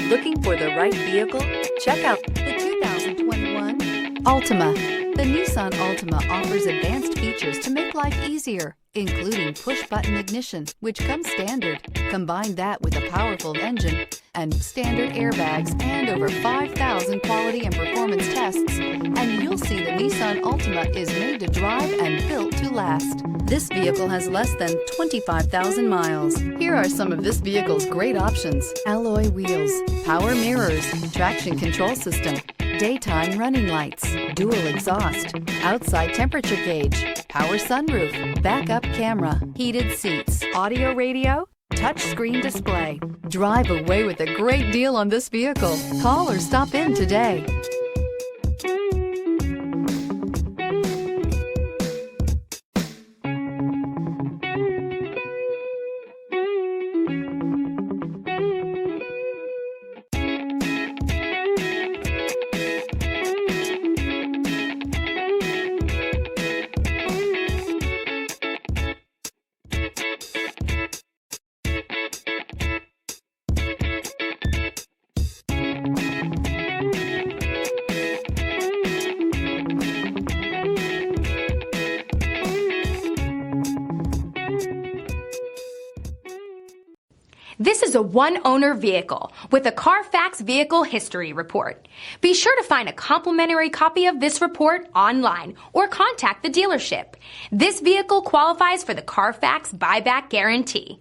Looking for the right vehicle? Check out the 2021 Altima. The Nissan Altima offers advanced features to make life easier, including push-button ignition, which comes standard. Combine that with a powerful engine and standard airbags and over 5,000 quality and performance tests, and you'll see the Nissan Altima is made to drive and built to last. This vehicle has less than 25,000 miles. Here are some of this vehicle's great options: alloy wheels, power mirrors, traction control system, daytime running lights, dual exhaust, outside temperature gauge, power sunroof, backup camera, heated seats, audio radio, touchscreen display. Drive away with a great deal on this vehicle. Call or stop in today. This is a one-owner vehicle with a Carfax Vehicle History Report. Be sure to find a complimentary copy of this report online or contact the dealership. This vehicle qualifies for the Carfax Buyback Guarantee.